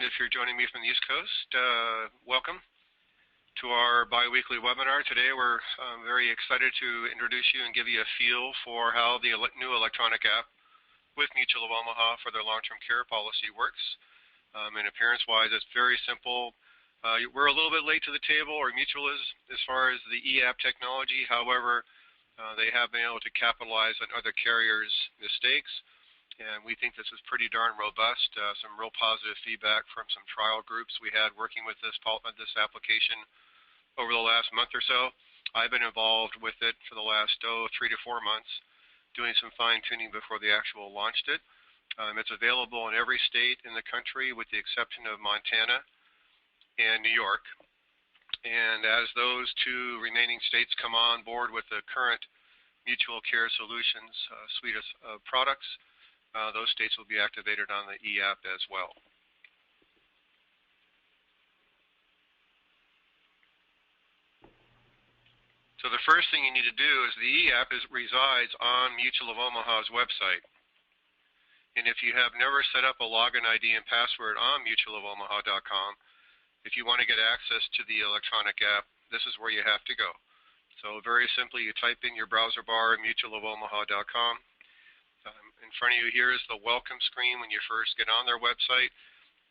If you're joining me from the East Coast, welcome to our bi-weekly webinar. Today we're very excited to introduce you and give you a feel for how the new electronic app with Mutual of Omaha for their long-term care policy works. And appearance-wise, it's very simple. We're a little bit late to the table, or Mutual is, as far as the e-app technology. However, they have been able to capitalize on other carriers' mistakes. And we think this is pretty darn robust. Some real positive feedback from some trial groups we had working with this application over the last month or so. I've been involved with it for the last 3 to 4 months, doing some fine-tuning before they actually launched it. It's available in every state in the country with the exception of Montana and New York. And as those two remaining states come on board with the current Mutual Care Solutions suite of products, those states will be activated on the e-app as well. So the first thing you need to do is the e-app resides on Mutual of Omaha's website. And if you have never set up a login ID and password on mutualofomaha.com, if you want to get access to the electronic app, this is where you have to go. So very simply, you type in your browser bar at mutualofomaha.com. In front of you here is the welcome screen when you first get on their website.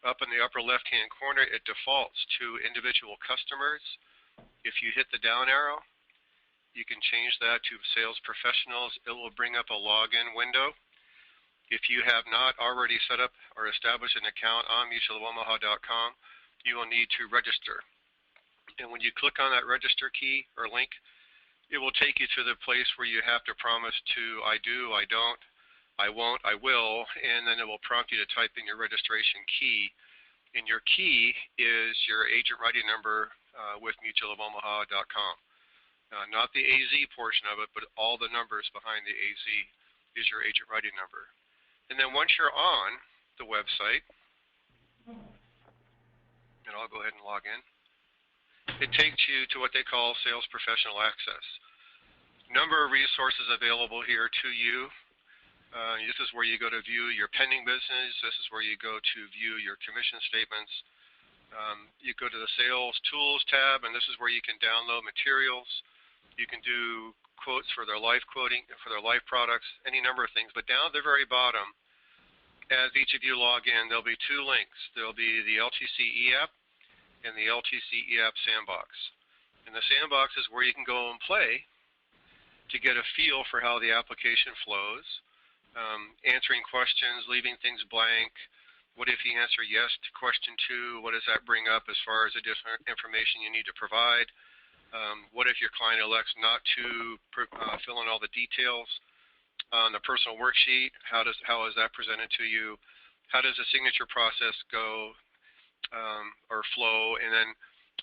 Up in the upper left-hand corner, it defaults to individual customers. If you hit the down arrow, you can change that to sales professionals. It will bring up a login window. If you have not already set up or established an account on mutualofomaha.com, you will need to register. And when you click on that register key or link, it will take you to the place where you have to promise to I do, I don't, I won't, I will, and then it will prompt you to type in your registration key. And your key is your agent writing number with mutualofomaha.com. Not the AZ portion of it, but all the numbers behind the AZ is your agent writing number. And then once you're on the website, and I'll go ahead and log in, it takes you to what they call Sales Professional Access. Number of resources available here to you. This is where you go to view your pending business. This is where you go to view your commission statements. You go to the Sales Tools tab, and this is where you can download materials. You can do quotes for their life quoting, for their life products, any number of things. But down at the very bottom, as each of you log in, there'll be two links. There'll be the LTCi app and the LTCi app sandbox. And the sandbox is where you can go and play to get a feel for how the application flows. Answering questions, leaving things blank. What if you answer yes to question 2? What does that bring up as far as additional information you need to provide? What if your client elects not to fill in all the details on the personal worksheet? How is that presented to you? How does the signature process go or flow? And then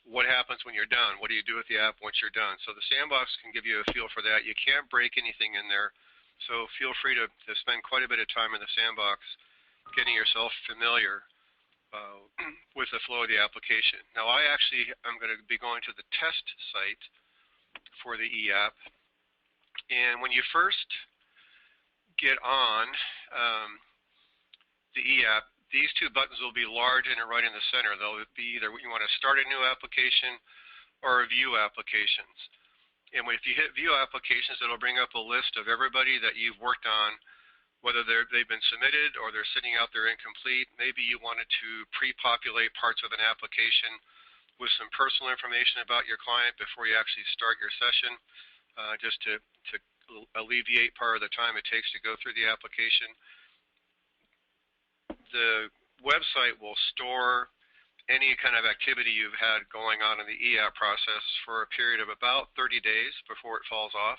what happens when you're done? What do you do with the app once you're done? So the sandbox can give you a feel for that. You can't break anything in there. So feel free to spend quite a bit of time in the sandbox getting yourself familiar with the flow of the application. Now I'm going to be going to the test site for the e-app. And when you first get on the e-app, these two buttons will be large and right in the center. They'll be either you want to start a new application or view applications. And if you hit View Applications, it'll bring up a list of everybody that you've worked on, whether they've been submitted or they're sitting out there incomplete. Maybe you wanted to pre-populate parts of an application with some personal information about your client before you actually start your session, just to alleviate part of the time it takes to go through the application. The website will store any kind of activity you've had going on in the e-app process for a period of about 30 days before it falls off.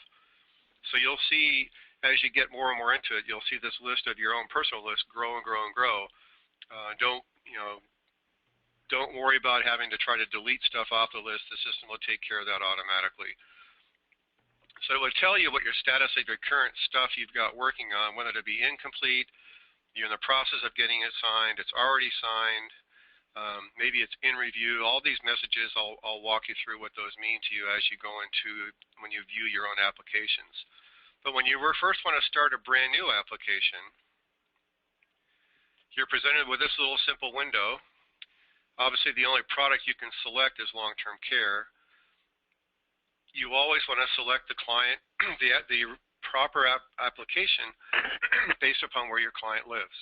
So you'll see, as you get more and more into it, you'll see this list of your own personal list grow and grow and grow. Don't worry about having to try to delete stuff off the list. The system will take care of that automatically. So it will tell you what your status of your current stuff you've got working on, whether it be incomplete, you're in the process of getting it signed, it's already signed, maybe it's in review. All these messages, I'll walk you through what those mean to you as you go into when you view your own applications. But when you first want to start a brand new application, you're presented with this little simple window, Obviously, the only product you can select is long-term care. You always want to select the client, the proper application based upon where your client lives.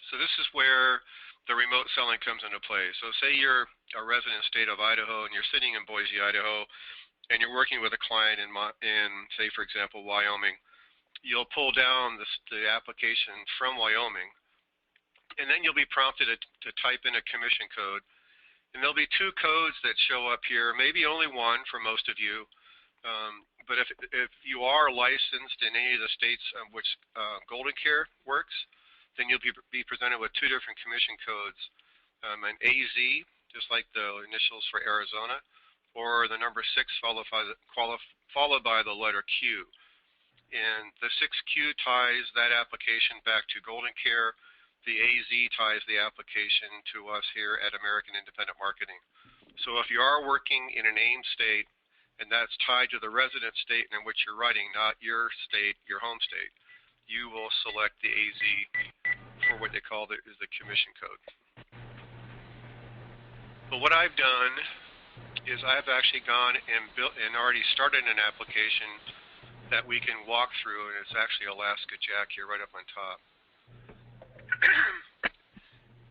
So this is where the remote selling comes into play. So say you're a resident state of Idaho and you're sitting in Boise, Idaho, and you're working with a client in say, for example, Wyoming. You'll pull down the application from Wyoming, and then you'll be prompted to type in a commission code. And there'll be two codes that show up here, maybe only one for most of you. But if you are licensed in any of the states of which Golden Care works, then you'll be presented with two different commission codes, an AZ, just like the initials for Arizona, or the number 6 followed by the letter Q. And the 6Q ties that application back to Golden Care. The AZ ties the application to us here at American Independent Marketing. So if you are working in an AIM state, and that's tied to the resident state in which you're writing, not your state, your home state, you will select the AZ for what they call the commission code. But what I've done is I've actually gone and built and already started an application that we can walk through, and it's actually Alaska Jack here right up on top.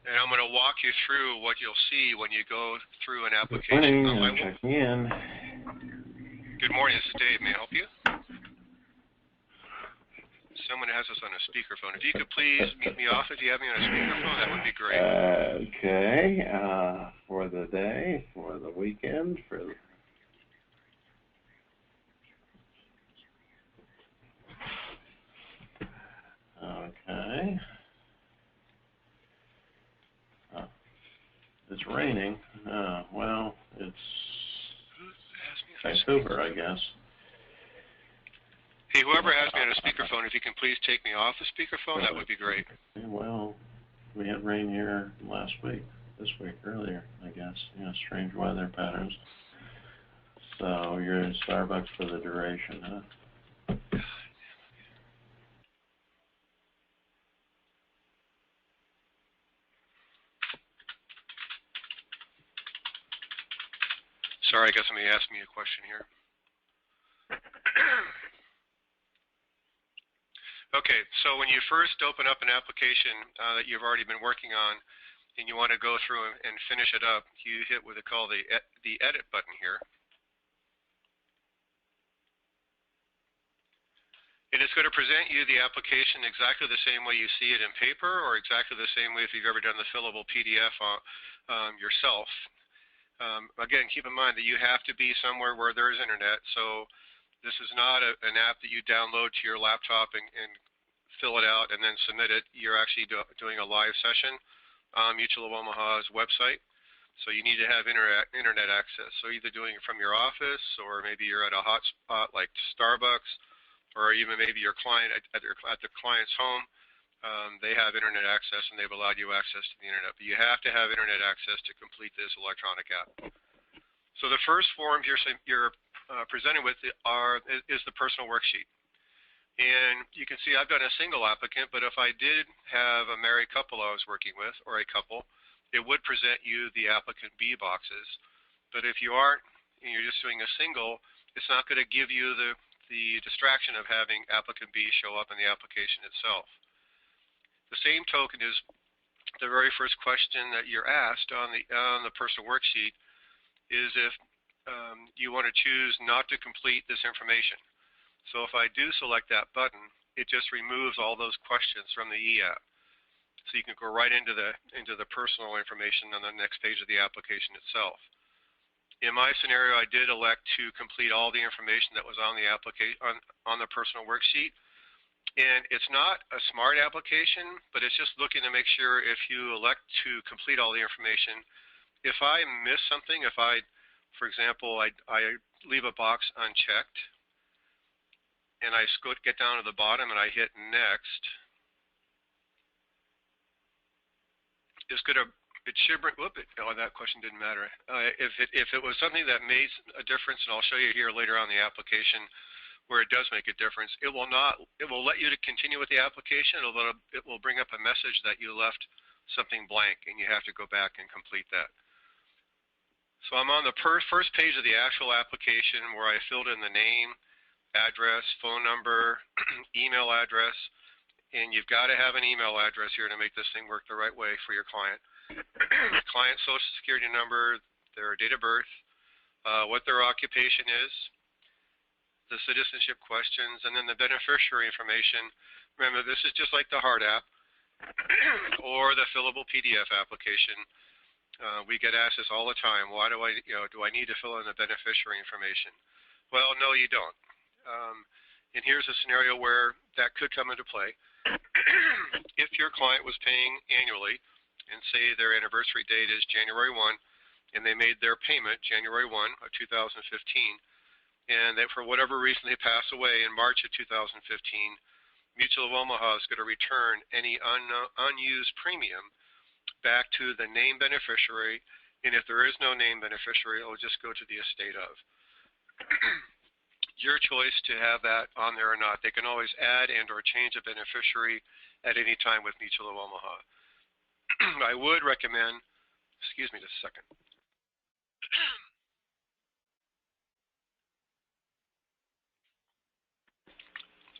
And I'm going to walk you through what you'll see when you go through an application. Good morning, I'm checking in. Good morning, this is Dave. May I help you? Someone has us on a speakerphone. If you could please mute me off if you have me on a speakerphone, that would be great. Okay, for the day, for the weekend, for the... Okay. It's raining. Well, it's Vancouver, I guess. Hey, whoever has me on a speakerphone, if you can please take me off the speakerphone, that would be great. Well, we had rain here last week, this week, earlier, I guess. Yeah, strange weather patterns. So you're in Starbucks for the duration, huh? Sorry, I guess somebody asked me a question here. Okay, so when you first open up an application that you've already been working on and you want to go through and finish it up, you hit what they call the edit button here. And it's going to present you the application exactly the same way you see it in paper, or exactly the same way if you've ever done the fillable PDF yourself. Again, keep in mind that you have to be somewhere where there is internet, so this is not an app that you download to your laptop and fill it out and then submit it. You're actually doing a live session on Mutual of Omaha's website, so you need to have internet access. So either doing it from your office, or maybe you're at a hotspot like Starbucks, or even maybe your client at the client's home. They have internet access, and they've allowed you access to the internet. But you have to have internet access to complete this electronic app. So the first form you're presented with is the personal worksheet. And you can see I've done a single applicant, but if I did have a married couple I was working with, or a couple, it would present you the applicant B boxes. But if you aren't, and you're just doing a single, it's not going to give you the distraction of having applicant B show up in the application itself. The same token is the very first question that you're asked on the personal worksheet is if you want to choose not to complete this information. So if I do select that button, it just removes all those questions from the e-app. So you can go right into the personal information on the next page of the application itself. In my scenario, I did elect to complete all the information that was on the application on the personal worksheet. And it's not a smart application, but it's just looking to make sure if you elect to complete all the information, if I miss something, if I, for example, I leave a box unchecked, and I get down to the bottom and I hit next, it's going to, it should bring, oh, that question didn't matter. If it was something that made a difference, and I'll show you here later on the application where it does make a difference, it will let you to continue with the application. It will bring up a message that you left something blank, and you have to go back and complete that. So I'm on the first page of the actual application where I filled in the name, address, phone number, email address, and you've got to have an email address here to make this thing work the right way for your client. Client social security number, their date of birth, what their occupation is, the citizenship questions, and then the beneficiary information. Remember, this is just like the hard app or the fillable PDF application. We get asked this all the time. Why do I need to fill in the beneficiary information? Well, no, you don't. And here's a scenario where that could come into play. If your client was paying annually, and say their anniversary date is January 1, and they made their payment January 1 of 2015, and that for whatever reason they pass away in March of 2015, Mutual of Omaha is going to return any unused premium back to the named beneficiary, and if there is no named beneficiary, it will just go to the estate of. Your choice to have that on there or not. They can always add and or change a beneficiary at any time with Mutual of Omaha. I would recommend, excuse me just a second.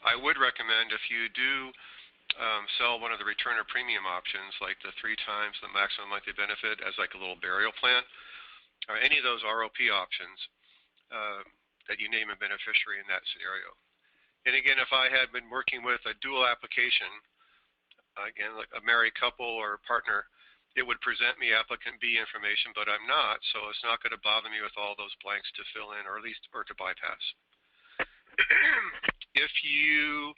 I would recommend if you do sell one of the return of premium options, like the 3 times the maximum monthly benefit as like a little burial plan, or any of those ROP options, that you name a beneficiary in that scenario. And again, if I had been working with a dual application, again, like a married couple or partner, it would present me applicant B information, but I'm not, so it's not going to bother me with all those blanks to fill in, or at least to bypass. If you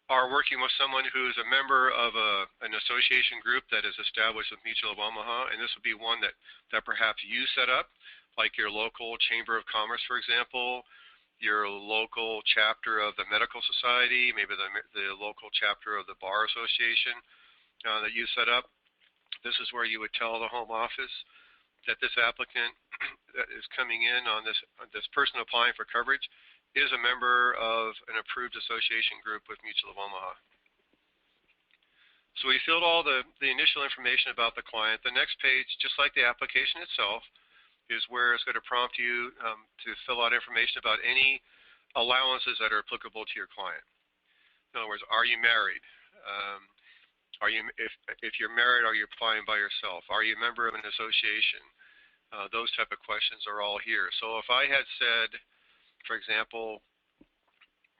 are working with someone who's a member of an association group that is established with Mutual of Omaha, and this would be one that perhaps you set up, like your local Chamber of Commerce, for example, your local chapter of the Medical Society, maybe the local chapter of the Bar Association that you set up. This is where you would tell the home office that this applicant that is coming in on this person applying for coverage is a member of an approved association group with Mutual of Omaha. So we filled all the initial information about the client. The next page, just like the application itself, is where it's going to prompt you to fill out information about any allowances that are applicable to your client. In other words, are you married? If you're married, are you applying by yourself? Are you a member of an association? Those type of questions are all here. So if I had said, for example,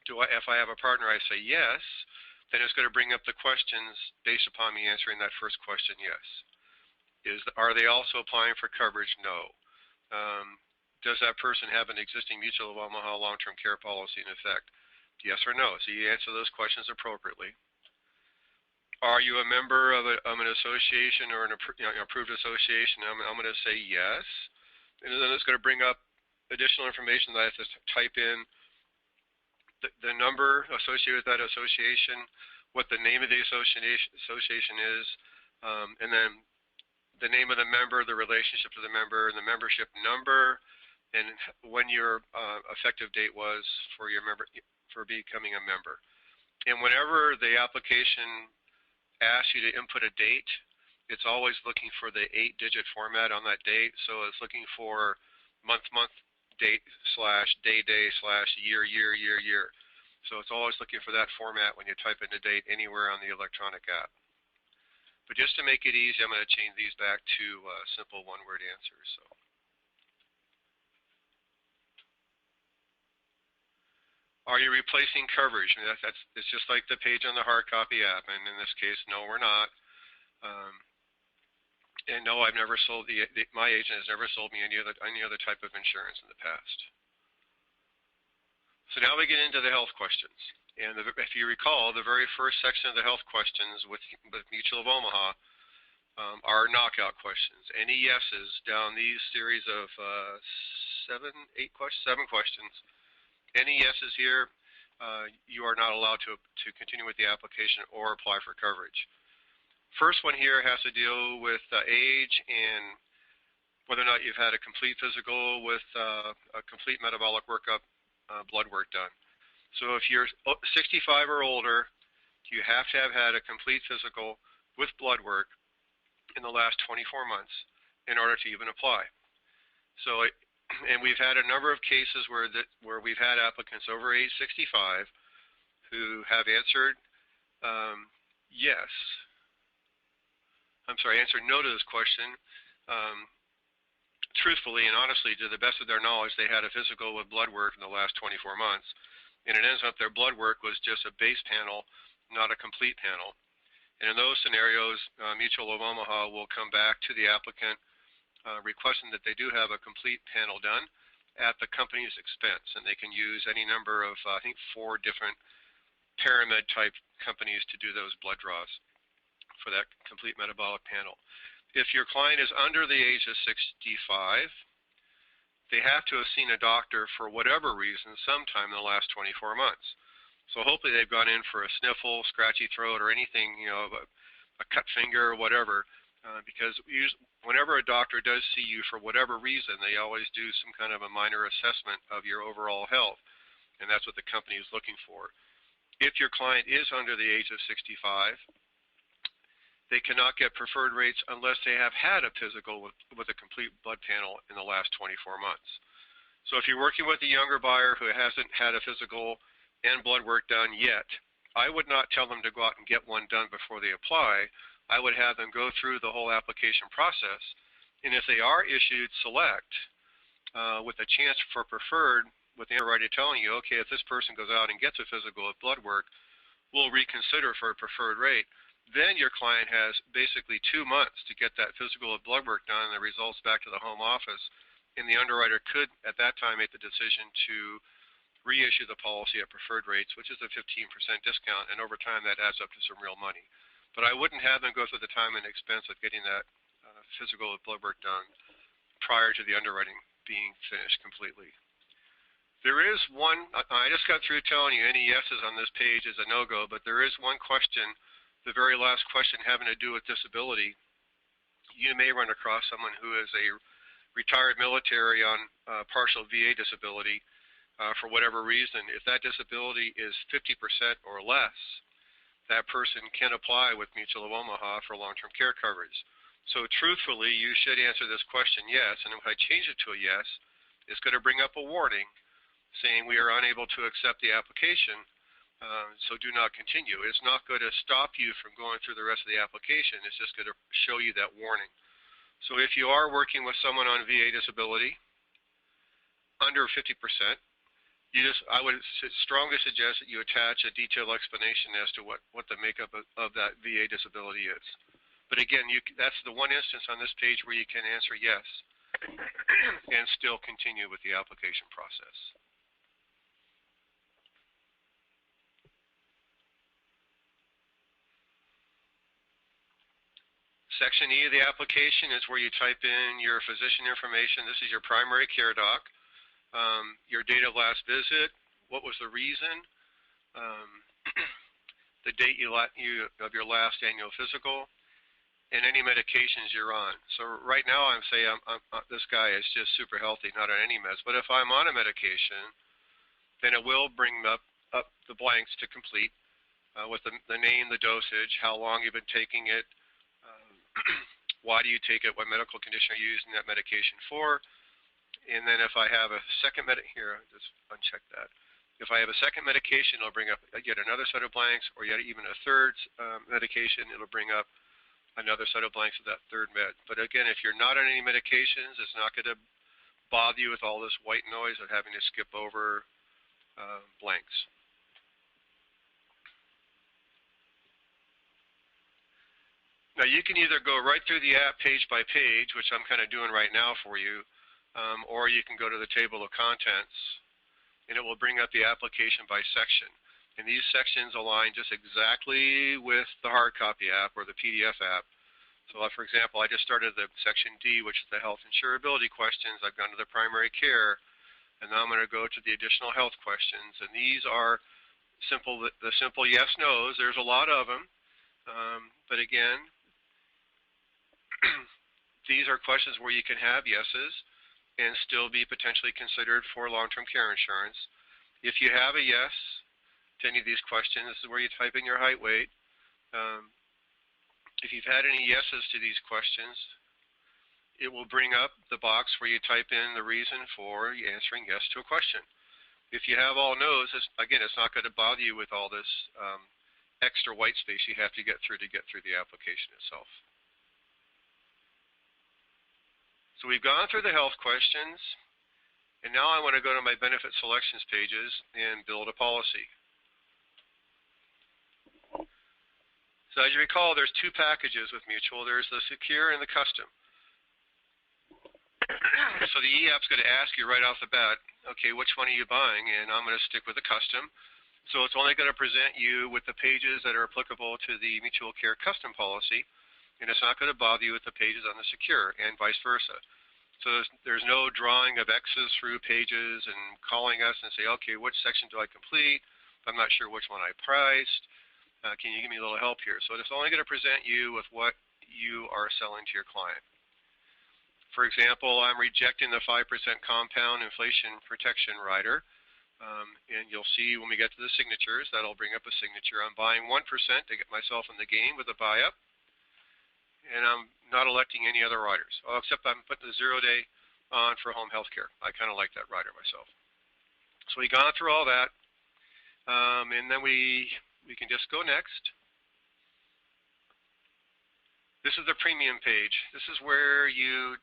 if I have a partner, I say yes, then it's going to bring up the questions based upon me answering that first question, yes. Are they also applying for coverage? No. Does that person have an existing Mutual of Omaha long-term care policy in effect? Yes or no. So you answer those questions appropriately. Are you a member of an association or an approved association? I'm going to say yes. And then it's going to bring up additional information that I have to type in the number associated with that association, what the name of the association is, and then the name of the member, the relationship to the member, and the membership number, and when your effective date was for becoming a member. And whenever the application asks you to input a date, it's always looking for the 8-digit format on that date. So it's looking for month, date / day / year. So it's always looking for that format when you type in the date anywhere on the electronic app. But just to make it easy, I'm going to change these back to simple one-word answers. So, are you replacing coverage? I mean, it's just like the page on the hard copy app, and in this case, no, we're not. And no, I've never sold my agent has never sold me any other type of insurance in the past. So now we get into the health questions. And if you recall, the very first section of the health questions with Mutual of Omaha are knockout questions. Any yeses down these series of 7 questions. Any yeses here, you are not allowed to continue with the application or apply for coverage. First one here has to deal with age and whether or not you've had a complete physical with a complete metabolic workup, blood work done. So if you're 65 or older, you have to have had a complete physical with blood work in the last 24 months in order to even apply. So, and we've had a number of cases where we've had applicants over age 65 who have answered yes. I'm sorry, answered no to this question. Truthfully and honestly, to the best of their knowledge, they had a physical with blood work in the last 24 months, and it ends up their blood work was just a base panel, not a complete panel. And in those scenarios, Mutual of Omaha will come back to the applicant requesting that they do have a complete panel done at the company's expense, and they can use any number of, I think, 4 different pyramid type companies to do those blood draws for that complete metabolic panel. If your client is under the age of 65, they have to have seen a doctor for whatever reason sometime in the last 24 months. So hopefully they've gone in for a sniffle, scratchy throat, or anything, you know, a cut finger or whatever, because whenever a doctor does see you for whatever reason, they always do some kind of a minor assessment of your overall health, and that's what the company is looking for. If your client is under the age of 65, they cannot get preferred rates unless they have had a physical with a complete blood panel in the last 24 months. So if you're working with a younger buyer who hasn't had a physical and blood work done yet, I would not tell them to go out and get one done before they apply. I would have them go through the whole application process, and if they are issued select with a chance for preferred, with the underwriter telling you, okay, if this person goes out and gets a physical with blood work, we'll reconsider for a preferred rate. Then your client has basically 2 months to get that physical with blood work done and the results back to the home office, and the underwriter could at that time make the decision to reissue the policy at preferred rates, which is a 15% discount, and over time that adds up to some real money. But I wouldn't have them go through the time and expense of getting that physical with blood work done prior to the underwriting being finished completely. There is one, I just got through telling you any yeses on this page is a no-go, but there is one question, the very last question having to do with disability. You may run across someone who is a retired military on partial VA disability for whatever reason. If that disability is 50% or less, that person can apply with Mutual of Omaha for long-term care coverage. So truthfully, you should answer this question yes, and if I change it to a yes, it's going to bring up a warning saying we are unable to accept the application, so do not continue. It's not going to stop you from going through the rest of the application. It's just going to show you that warning. So if you are working with someone on VA disability under 50%, I would strongly suggest that you attach a detailed explanation as to what the makeup of that VA disability is. But again, that's the one instance on this page where you can answer yes and still continue with the application process. Section E of the application is where you type in your physician information. This is your primary care doc. Your date of last visit, what was the reason, the date of your last annual physical, and any medications you're on. So right now I'm saying this guy is just super healthy, not on any meds. But if I'm on a medication, then it will bring up the blanks to complete with the name, the dosage, how long you've been taking it, why do you take it, what medical condition are you using that medication for. And then if I have a second here, just uncheck that. If I have a second medication, it'll bring up yet another set of blanks, or yet even a third medication, it'll bring up another set of blanks of that third med. But again, if you're not on any medications, it's not going to bother you with all this white noise of having to skip over blanks. Now you can either go right through the app page by page, which I'm kind of doing right now for you, or you can go to the table of contents, and it will bring up the application by section. And these sections align just exactly with the hard copy app or the PDF app. So for example, I just started the section D, which is the health insurability questions. I've gone to the primary care, and now I'm going to go to the additional health questions. And these are the simple yes, no's. There's a lot of them. But again, these are questions where you can have yeses and still be potentially considered for long-term care insurance. If you have a yes to any of these questions, this is where you type in your height, weight, If you've had any yeses to these questions, it will bring up the box where you type in the reason for you answering yes to a question. If you have all no's, again, it's not going to bother you with all this extra white space you have to get through the application itself. So we've gone through the health questions, and now I want to go to my benefit selections pages and build a policy. So as you recall, there's two packages with Mutual. There's the Secure and the Custom. So the e-app's going to ask you right off the bat, okay, which one are you buying? And I'm going to stick with the Custom. So it's only going to present you with the pages that are applicable to the Mutual Care Custom policy, and it's not going to bother you with the pages on the Secure, and vice versa. So there's no drawing of X's through pages and calling us and say, okay, which section do I complete? I'm not sure which one I priced. Can you give me a little help here? So it's only going to present you with what you are selling to your client. For example, I'm rejecting the 5% compound inflation protection rider. And you'll see when we get to the signatures, that'll bring up a signature. I'm buying 1% to get myself in the game with a buy-up. And I'm not electing any other riders, except I'm putting the 0-day on for home health care. I kind of like that rider myself. So we've gone through all that. And then we can just go next. This is the premium page. This is where you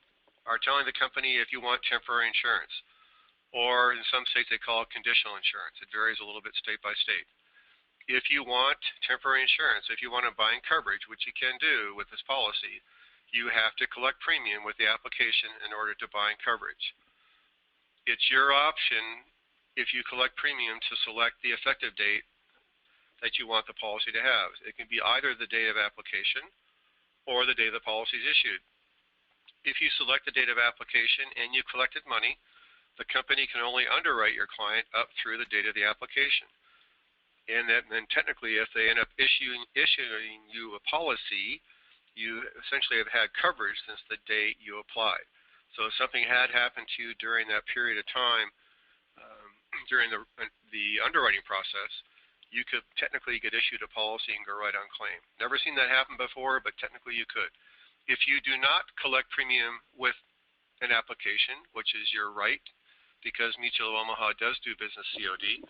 are telling the company if you want temporary insurance, or in some states they call it conditional insurance. It varies a little bit state by state. If you want temporary insurance, if you want to bind coverage, which you can do with this policy, you have to collect premium with the application in order to bind coverage. It's your option, if you collect premium, to select the effective date that you want the policy to have. It can be either the date of application or the day the policy is issued. If you select the date of application and you collected money, the company can only underwrite your client up through the date of the application. And then technically, if they end up issuing you a policy, you essentially have had coverage since the date you applied. So if something had happened to you during that period of time, during the underwriting process, you could technically get issued a policy and go right on claim. Never seen that happen before, but technically you could. If you do not collect premium with an application, which is your right, because Mutual of Omaha does do business COD,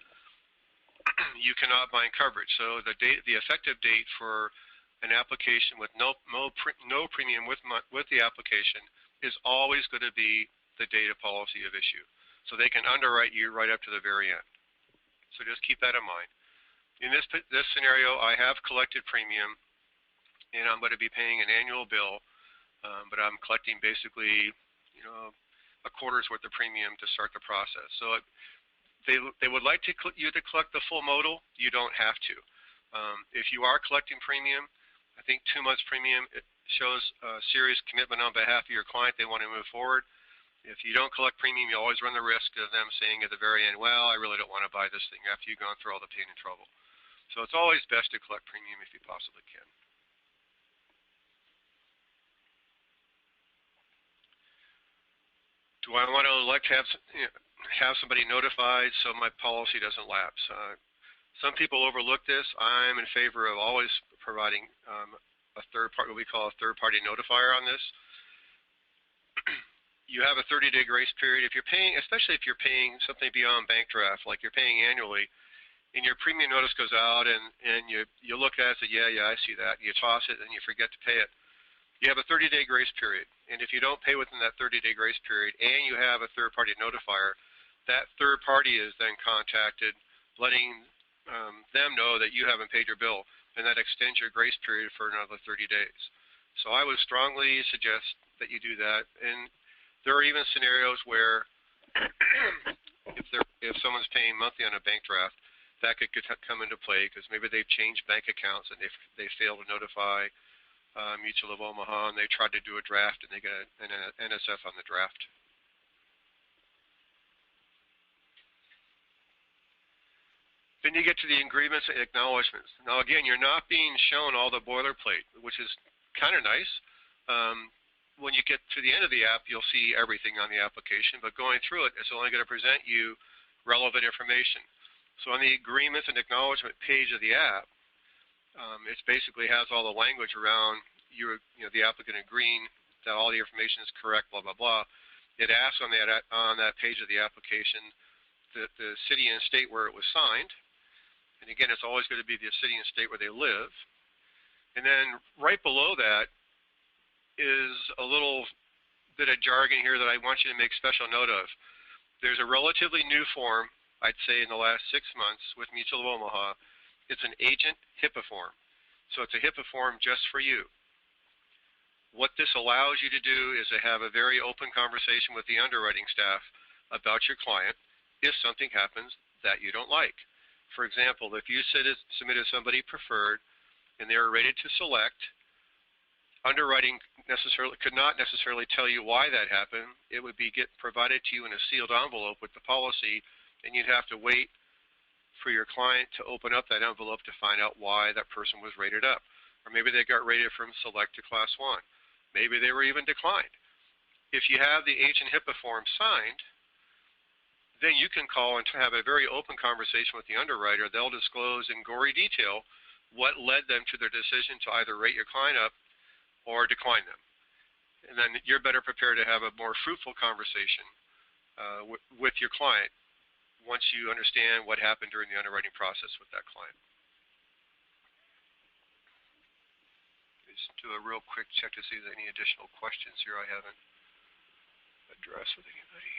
you cannot bind coverage. So the effective date for an application with no premium with the application is always going to be the date of policy of issue. So they can underwrite you right up to the very end. So just keep that in mind. In this scenario, I have collected premium, and I'm going to be paying an annual bill, but I'm collecting basically, a quarter's worth of premium to start the process. So they would like you to collect the full modal. You don't have to. If you are collecting premium, I think 2 months premium, it shows a serious commitment on behalf of your client. They want to move forward. If you don't collect premium, you always run the risk of them saying at the very end, well, I really don't want to buy this thing after you've gone through all the pain and trouble. So it's always best to collect premium if you possibly can. Do I want to have somebody notified so my policy doesn't lapse? Some people overlook this. I'm in favor of always providing a third party, what we call a third-party notifier on this. You have a 30-day grace period. If you're paying, especially if you're paying something beyond bank draft, like you're paying annually, and your premium notice goes out, and you look at it and say, yeah, I see that. You toss it, and you forget to pay it. You have a 30-day grace period, and if you don't pay within that 30-day grace period, and you have a third-party notifier, that third party is then contacted, letting them know that you haven't paid your bill, and that extends your grace period for another 30 days. So I would strongly suggest that you do that. And there are even scenarios where if someone's paying monthly on a bank draft, that could come into play because maybe they've changed bank accounts and they fail to notify Mutual of Omaha, and they tried to do a draft and they get an NSF on the draft. Then you get to the agreements and acknowledgments. Now again, you're not being shown all the boilerplate, which is kind of nice. When you get to the end of the app, you'll see everything on the application, but going through it, it's only going to present you relevant information. So on the agreements and acknowledgement page of the app, it basically has all the language around the applicant agreeing that all the information is correct, blah, blah, blah. It asks on that page of the application the city and state where it was signed. And again, it's always going to be the city and state where they live. And then right below that is a little bit of jargon here that I want you to make special note of. There's a relatively new form, I'd say in the last 6 months with Mutual of Omaha. It's an agent HIPAA form. So it's a HIPAA form just for you. What this allows you to do is to have a very open conversation with the underwriting staff about your client if something happens that you don't like. For example, if you submitted somebody preferred and they were rated to select, underwriting could not necessarily tell you why that happened. It would be provided to you in a sealed envelope with the policy, and you'd have to wait for your client to open up that envelope to find out why that person was rated up. Or maybe they got rated from select to class 1. Maybe they were even declined. If you have the agent HIPAA form signed, then you can call and have a very open conversation with the underwriter. They'll disclose in gory detail what led them to their decision to either rate your client up or decline them. And then you're better prepared to have a more fruitful conversation with your client once you understand what happened during the underwriting process with that client. Just do a real quick check to see if there's any additional questions here I haven't addressed with anybody.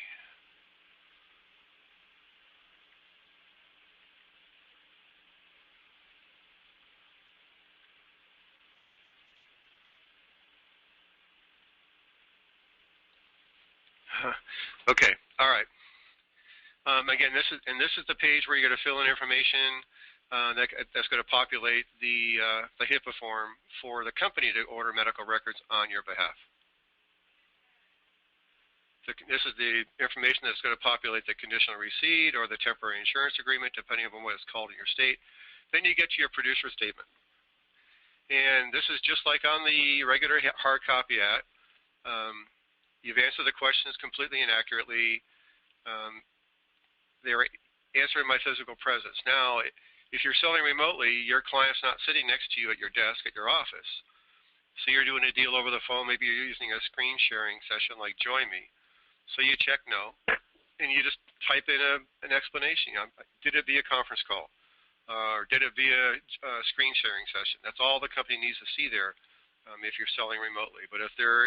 Okay, all right. Again, this is the page where you're going to fill in information that's going to populate the HIPAA form for the company to order medical records on your behalf. This is the information that's going to populate the conditional receipt or the temporary insurance agreement, depending on what it's called in your state. Then you get to your producer statement. And this is just like on the regular hard copy act. You've answered the questions completely and accurately. They were answered in my physical presence. Now, if you're selling remotely, your client's not sitting next to you at your desk at your office. So you're doing a deal over the phone. Maybe you're using a screen sharing session like Join Me. So you check no, and you just type in an explanation. Did it via conference call? Or did it via screen sharing session? That's all the company needs to see there. If you're selling remotely. But if you're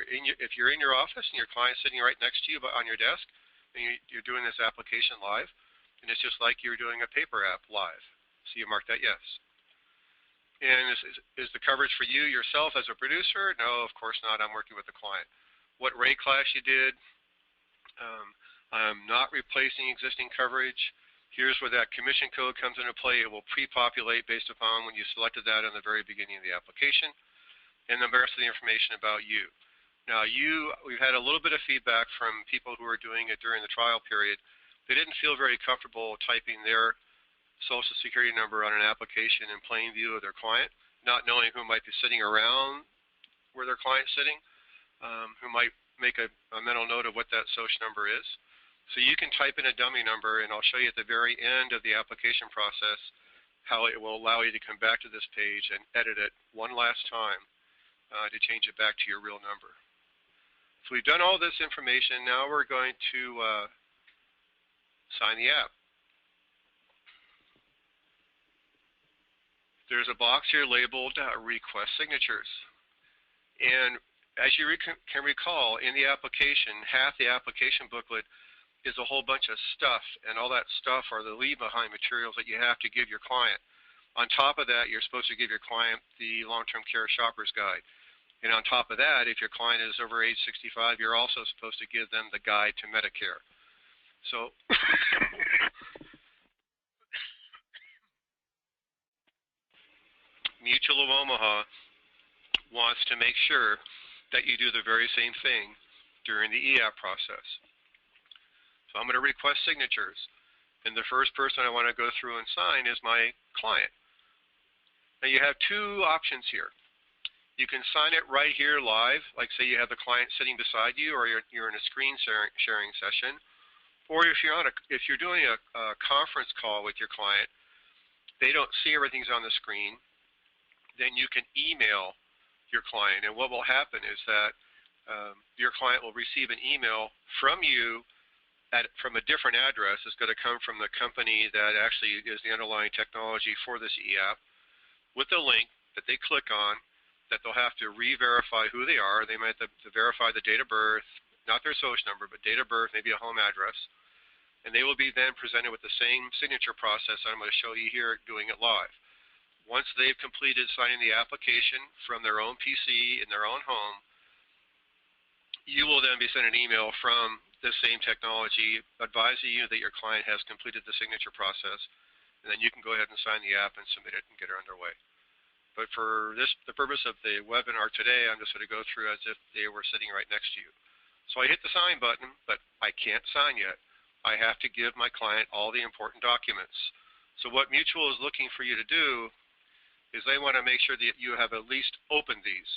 in your office and your client's sitting right next to you on your desk, and you're doing this application live, and it's just like you're doing a paper app live. So you mark that yes. And is the coverage for you yourself as a producer? No, of course not. I'm working with the client. What rate class you did? I'm not replacing existing coverage. Here's where that commission code comes into play. It will pre-populate based upon when you selected that in the very beginning of the application. And the rest of the information about you. Now, we've had a little bit of feedback from people who are doing it during the trial period. They didn't feel very comfortable typing their Social Security number on an application in plain view of their client, not knowing who might be sitting around where their client's sitting, who might make a mental note of what that social number is. So you can type in a dummy number, and I'll show you at the very end of the application process how it will allow you to come back to this page and edit it one last time to change it back to your real number. So we've done all this information. Now we're going to sign the app. There's a box here labeled Request Signatures. And as you can recall, in the application, half the application booklet is a whole bunch of stuff, and all that stuff are the leave-behind materials that you have to give your client. On top of that, you're supposed to give your client the Long-Term Care Shopper's Guide. And on top of that, if your client is over age 65, you're also supposed to give them the guide to Medicare. So Mutual of Omaha wants to make sure that you do the very same thing during the EAP process. So I'm going to request signatures. And the first person I want to go through and sign is my client. Now you have two options here. You can sign it right here live, like say you have the client sitting beside you, or you're in a screen sharing session. Or if you're doing a conference call with your client, they don't see everything's on the screen, then you can email your client. And what will happen is that your client will receive an email from you from a different address. It's going to come from the company that actually is the underlying technology for this e-app, with a link that they click on, that they'll have to re-verify who they are. They might have to verify the date of birth, not their social number, but date of birth, maybe a home address. And they will be then presented with the same signature process I'm going to show you here doing it live. Once they've completed signing the application from their own PC in their own home, you will then be sent an email from the same technology advising you that your client has completed the signature process, and then you can go ahead and sign the app and submit it and get it underway. But for the purpose of the webinar today, I'm just going to go through as if they were sitting right next to you. So I hit the sign button, but I can't sign yet. I have to give my client all the important documents. So what Mutual is looking for you to do is they want to make sure that you have at least opened these.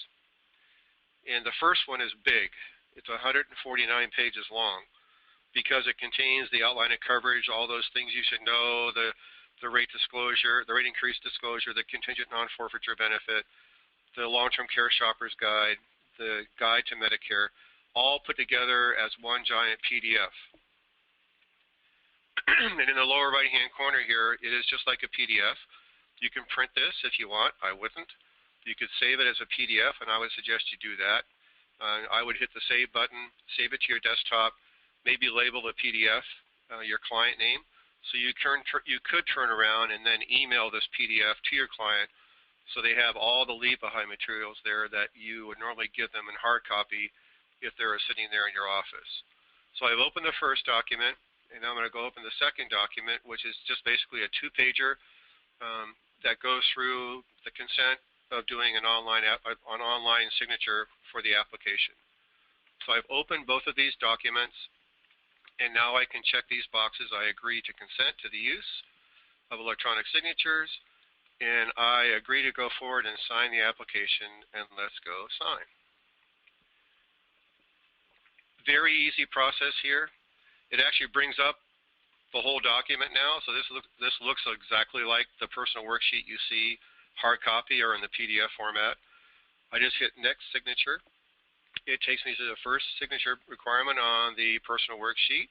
And the first one is big. It's 149 pages long because it contains the outline of coverage, all those things you should know, the rate disclosure, the rate increase disclosure, the contingent non-forfeiture benefit, the long-term care shopper's guide, the guide to Medicare, all put together as one giant PDF. And in the lower right-hand corner here, it is just like a PDF. You can print this if you want. I wouldn't. You could save it as a PDF, and I would suggest you do that. I would hit the Save button, save it to your desktop, maybe label the PDF your client name. So you could turn around and then email this PDF to your client so they have all the leave-behind materials there that you would normally give them in hard copy if they were sitting there in your office. So I've opened the first document, and now I'm going to go open the second document, which is just basically a two-pager that goes through the consent of doing an online signature for the application. So I've opened both of these documents, and now I can check these boxes. I agree to consent to the use of electronic signatures, and I agree to go forward and sign the application, and let's go sign. Very easy process here. It actually brings up the whole document now, so this looks exactly like the personal worksheet you see hard copy or in the PDF format. I just hit next signature. It takes me to the first signature requirement on the personal worksheet.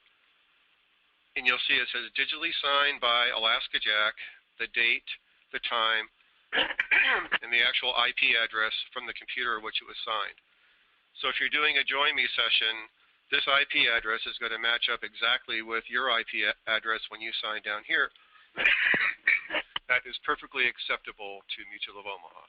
And you'll see it says digitally signed by Alaska Jack, the date, the time, and the actual IP address from the computer which it was signed. So if you're doing a Join Me session, this IP address is going to match up exactly with your IP address when you sign down here. That is perfectly acceptable to Mutual of Omaha.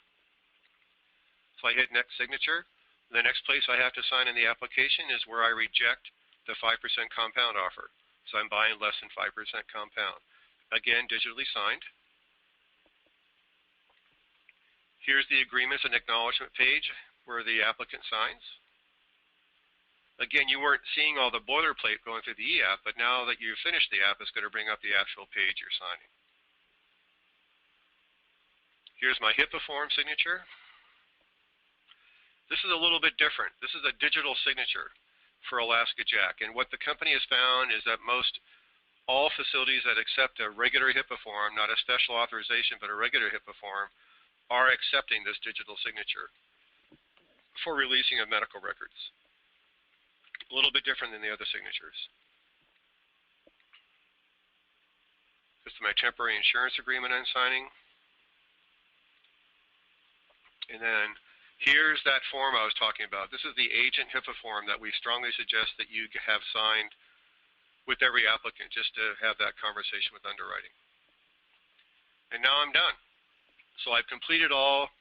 So I hit next signature. The next place I have to sign in the application is where I reject the 5% compound offer. So I'm buying less than 5% compound. Again, digitally signed. Here's the agreements and acknowledgement page where the applicant signs. Again, you weren't seeing all the boilerplate going through the e-app, but now that you've finished the app, it's going to bring up the actual page you're signing. Here's my HIPAA form signature. This is a little bit different. This is a digital signature for Alaska Jack. And what the company has found is that all facilities that accept a regular HIPAA form, not a special authorization, but a regular HIPAA form, are accepting this digital signature for releasing of medical records. A little bit different than the other signatures. This is my temporary insurance agreement I'm signing. And then here's that form I was talking about. This is the agent HIPAA form that we strongly suggest that you have signed with every applicant, just to have that conversation with underwriting. And now I'm done. So I've completed all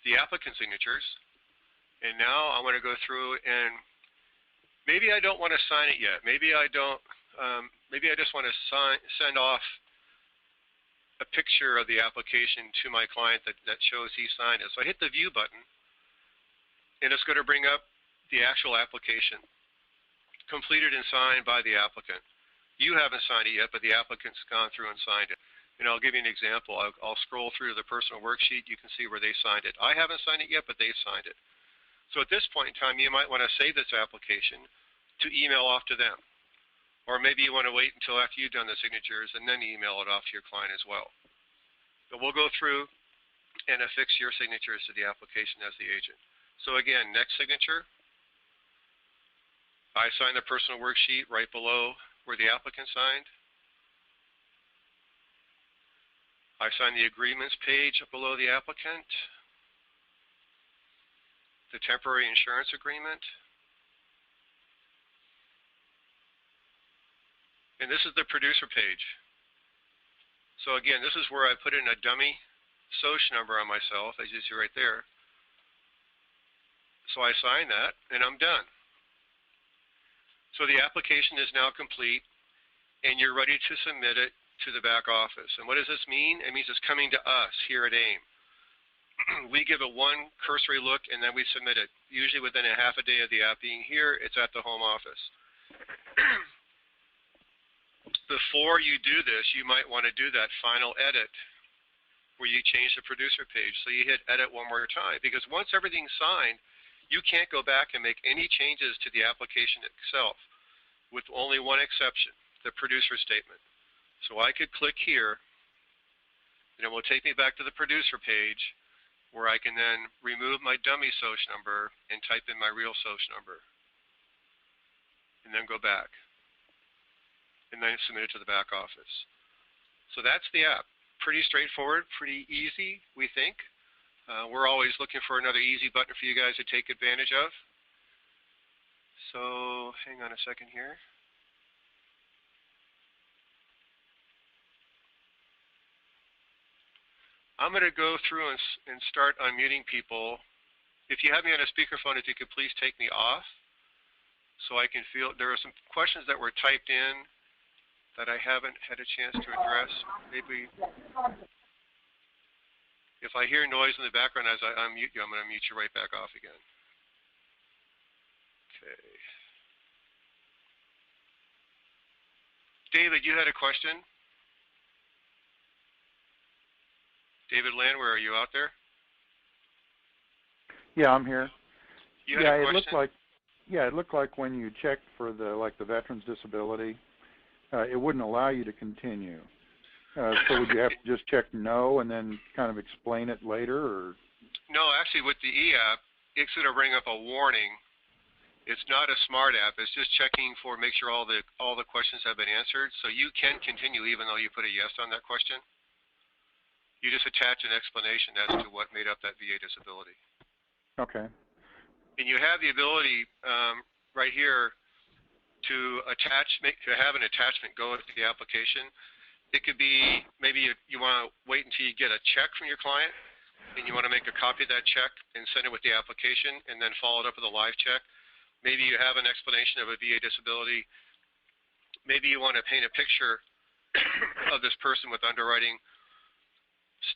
the applicant signatures, and now I'm going to go through, and maybe I don't want to sign it yet. Maybe I don't. Maybe I just want to send off a picture of the application to my client that shows he signed it. So I hit the View button, and it's going to bring up the actual application, completed and signed by the applicant. You haven't signed it yet, but the applicant's gone through and signed it. And I'll give you an example. I'll scroll through the personal worksheet. You can see where they signed it. I haven't signed it yet, but they've signed it. So at this point in time, you might want to save this application to email off to them. Or maybe you want to wait until after you've done the signatures and then email it off to your client as well. But we'll go through and affix your signatures to the application as the agent. So again, next signature, I sign the personal worksheet right below where the applicant signed. I sign the agreements page below the applicant, the temporary insurance agreement, and this is the producer page. So again, this is where I put in a dummy social number on myself, as you see right there. So I sign that, and I'm done. So the application is now complete, and you're ready to submit it to the back office. And what does this mean? It means it's coming to us here at AIM. We give it one cursory look, and then we submit it. Usually within a half a day of the app being here, it's at the home office. Before you do this, you might want to do that final edit where you change the producer page. So you hit edit one more time, because once everything's signed, you can't go back and make any changes to the application itself, with only one exception, the producer statement. So I could click here, and it will take me back to the producer page, where I can then remove my dummy social number and type in my real social number, and then go back, and then submit it to the back office. So that's the app. Pretty straightforward, pretty easy, we think. We're always looking for another easy button for you guys to take advantage of. So hang on a second here. I'm going to go through and start unmuting people. If you have me on a speakerphone, if you could please take me off so I can feel. There are some questions that were typed in that I haven't had a chance to address. Maybe if I hear noise in the background as I unmute you, I'm going to mute you right back off again. Okay. David, you had a question? David Landwehr, are you out there? Yeah, I'm here. You had a question? It looked like when you checked for the veteran's disability, it wouldn't allow you to continue. So would you have to just check no and then kind of explain it later, or? No, actually, with the e-app, it's going to bring up a warning. It's not a smart app. It's just checking for make sure all the questions have been answered. So you can continue even though you put a yes on that question. You just attach an explanation as to what made up that VA disability. Okay. And you have the ability right here to have an attachment go with the application. It could be maybe you want to wait until you get a check from your client, and you want to make a copy of that check and send it with the application, and then follow it up with a live check. Maybe you have an explanation of a VA disability. Maybe you want to paint a picture of this person with underwriting,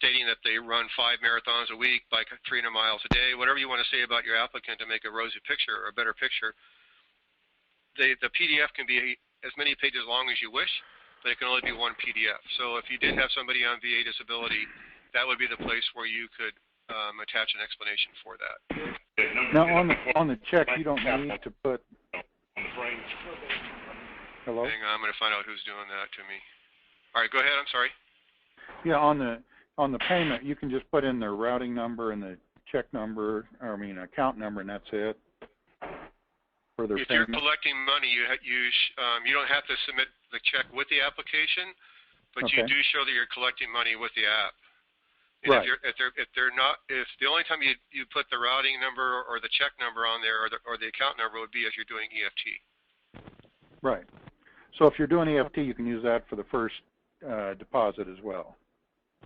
stating that they run 5 marathons a week, bike 300 miles a day, whatever you want to say about your applicant to make a rosy picture or a better picture. The PDF can be as many pages long as you wish, but it can only be one PDF. So if you did have somebody on VA disability, that would be the place where you could attach an explanation for that. Now on the check, you don't need to put. Hello? Hang on, I'm going to find out who's doing that to me. All right, go ahead. I'm sorry. Yeah, on the payment, you can just put in their routing number and the check number, account number, and that's it. For their if payment. You're collecting money, you don't have to submit the check with the application, but okay. You do show that you're collecting money with the app. And right. if the only time you put the routing number or the check number on there or the account number would be if you're doing EFT. Right. So if you're doing EFT, you can use that for the first deposit as well.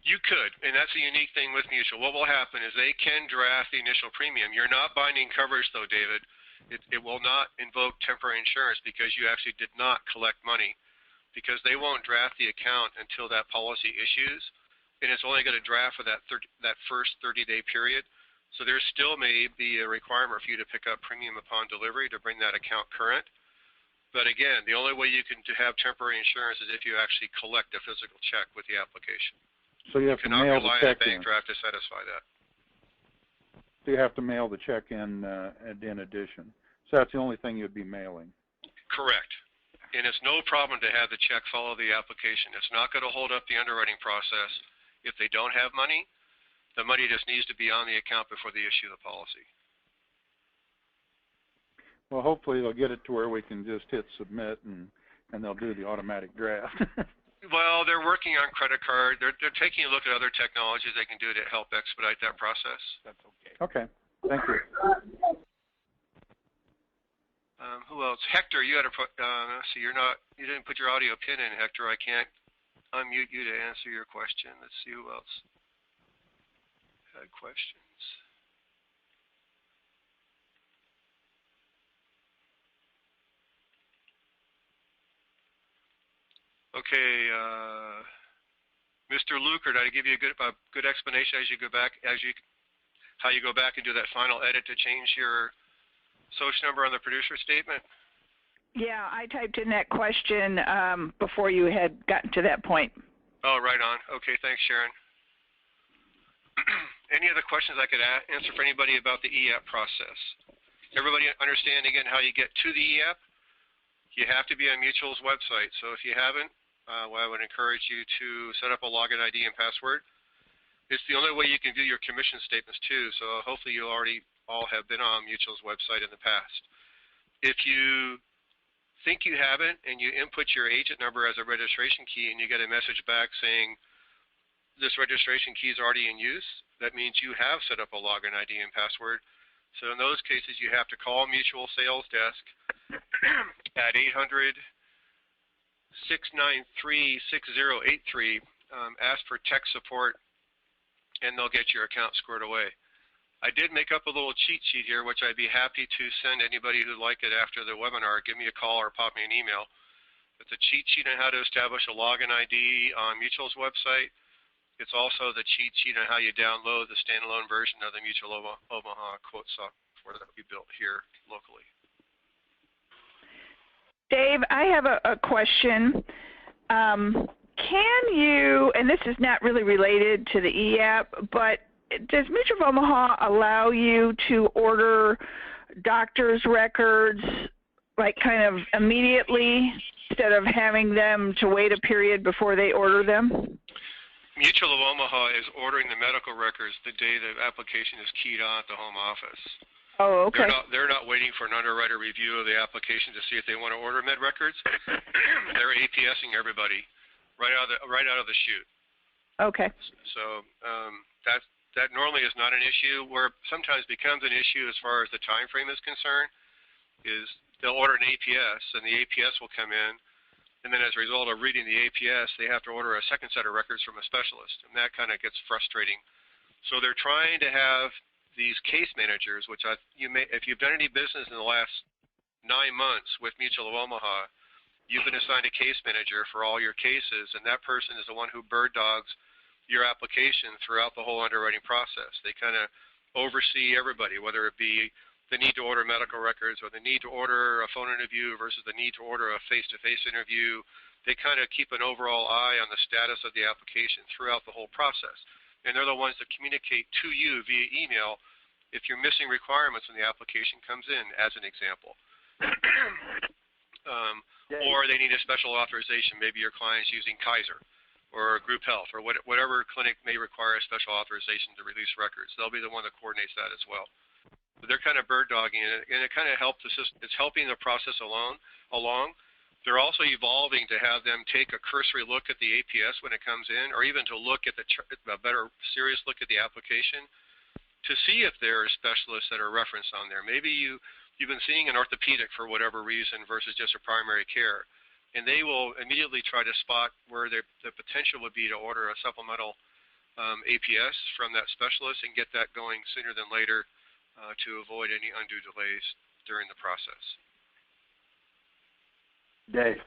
You could, and that's a unique thing with Mutual. What will happen is they can draft the initial premium. You're not binding coverage, though, David. It will not invoke temporary insurance because you actually did not collect money, because they won't draft the account until that policy issues, and it's only going to draft for that first 30-day period. So there still may be a requirement for you to pick up premium upon delivery to bring that account current. But again, the only way you can have temporary insurance is if you actually collect a physical check with the application. So you have to mail the check in. You cannot rely on a bank draft to satisfy that. So you have to mail the check in addition. So that's the only thing you'd be mailing. Correct. And it's no problem to have the check follow the application. It's not going to hold up the underwriting process. If they don't have money, The money just needs to be on the account before they issue the policy. Well, hopefully they'll get it to where we can just hit submit and they'll do the automatic draft. Well, they're working on credit card. They're taking a look at other technologies they can do to help expedite that process. That's okay. Okay. Thank you. Who else? Hector, you had to put, see, you didn't put your audio pin in, Hector. I can't unmute you to answer your question. Let's see who else had questions. Okay, Mr. Luker, did I give you a good explanation as you go back, how you go back and do that final edit to change your social number on the producer statement? Yeah, I typed in that question before you had gotten to that point. Oh, right on. Okay, thanks, Sharon. Any other questions I could answer for anybody about the EAP process? Everybody understand again how you get to the EAP? You have to be on Mutual's website. So if you haven't, well, I would encourage you to set up a login ID and password. It's the only way you can view your commission statements too. So hopefully you already all have been on Mutual's website in the past. If you think you haven't and you input your agent number as a registration key and you get a message back saying this registration key is already in use, that means you have set up a login ID and password. So in those cases, you have to call Mutual Sales Desk at 800-693-6083, ask for tech support, and they'll get your account squared away. I did make up a little cheat sheet here, which I'd be happy to send anybody who'd like it after the webinar. Give me a call or pop me an email. It's a cheat sheet on how to establish a login ID on Mutual's website. It's also the cheat sheet on how you download the standalone version of the Mutual Omaha quote software that we built here locally. Dave, I have a question. Can you, and this is not really related to the EAP, but does Mutual of Omaha allow you to order doctor's records like kind of immediately instead of having them to wait a period before they order them? Mutual of Omaha is ordering the medical records the day the application is keyed on at the home office. Oh, okay. They're not waiting for an underwriter review of the application to see if they want to order med records. They're APSing everybody right out of the chute. Okay. So that normally is not an issue. Where it sometimes becomes an issue as far as the time frame is concerned is they'll order an APS and the APS will come in, and then as a result of reading the APS, they have to order a second set of records from a specialist, and that kind of gets frustrating. So they're trying to have these case managers, which if you've done any business in the last 9 months with Mutual of Omaha, you've been assigned a case manager for all your cases, and that person is the one who bird dogs your application throughout the whole underwriting process. They kind of oversee everybody, whether it be the need to order medical records or the need to order a phone interview versus the need to order a face-to-face interview. They kind of keep an overall eye on the status of the application throughout the whole process. And they're the ones that communicate to you via email if you're missing requirements when the application comes in, as an example. Or they need a special authorization. Maybe your client's using Kaiser or Group Health or whatever clinic may require a special authorization to release records. They'll be the one that coordinates that as well. But they're kind of bird dogging it, and it kind of helps the system. It's helping the process along. They're also evolving to have them take a cursory look at the APS when it comes in, or even to look at a better serious look at the application to see if there are specialists that are referenced on there. Maybe you've been seeing an orthopedic for whatever reason versus just a primary care, and they will immediately try to spot where the potential would be to order a supplemental APS from that specialist and get that going sooner than later to avoid any undue delays during the process. Dave.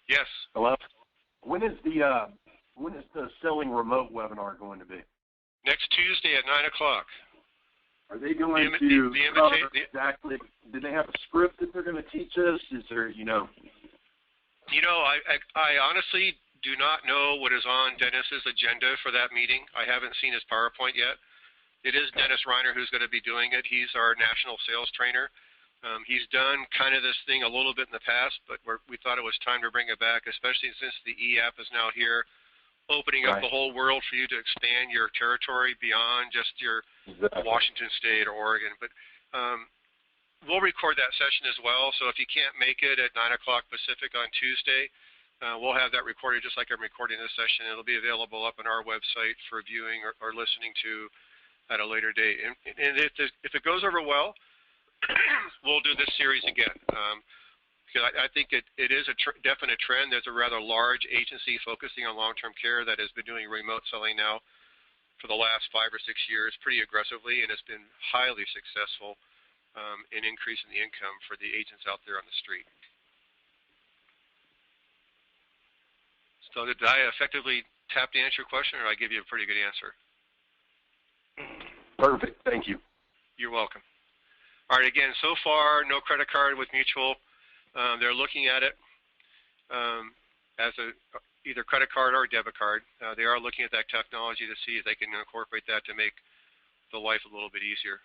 Yes. Hello. When is the Selling Remote webinar going to be? Next Tuesday at 9 o'clock. Are they going to exactly? Do they have a script that they're going to teach us? Is there, I honestly do not know what is on Dennis's agenda for that meeting. I haven't seen his PowerPoint yet. It is Dennis Reiner who's going to be doing it. He's our national sales trainer. He's done kind of this thing a little bit in the past, but we thought it was time to bring it back, especially since the EAP is now here. opening up the whole world for you to expand your territory beyond just your Washington State or Oregon. But we'll record that session as well, so if you can't make it at 9 o'clock Pacific on Tuesday, we'll have that recorded just like I'm recording this session. It'll be available up on our website for viewing or listening to at a later date. And if it goes over well, we'll do this series again. Because I think it is a definite trend. There's a rather large agency focusing on long-term care that has been doing remote selling now for the last 5 or 6 years pretty aggressively, and it's been highly successful in increasing the income for the agents out there on the street. So did I effectively tap to answer your question, or did I give you a pretty good answer? Perfect. Thank you. You're welcome. All right, again, so far, no credit card with Mutual. They're looking at it as either credit card or debit card. They are looking at that technology to see if they can incorporate that to make the life a little bit easier.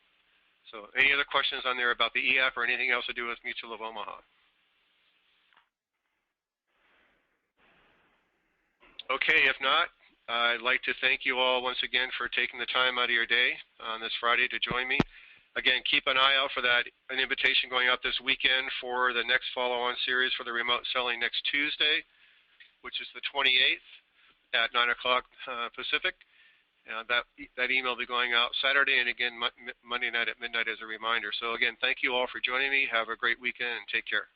So any other questions on there about the e-app or anything else to do with Mutual of Omaha? Okay, if not, I'd like to thank you all once again for taking the time out of your day on this Friday to join me. Again, keep an eye out for an invitation going out this weekend for the next follow-on series for the remote selling next Tuesday, which is the 28th at 9 o'clock Pacific. That email will be going out Saturday and again Monday night at midnight as a reminder. So again, thank you all for joining me. Have a great weekend and take care.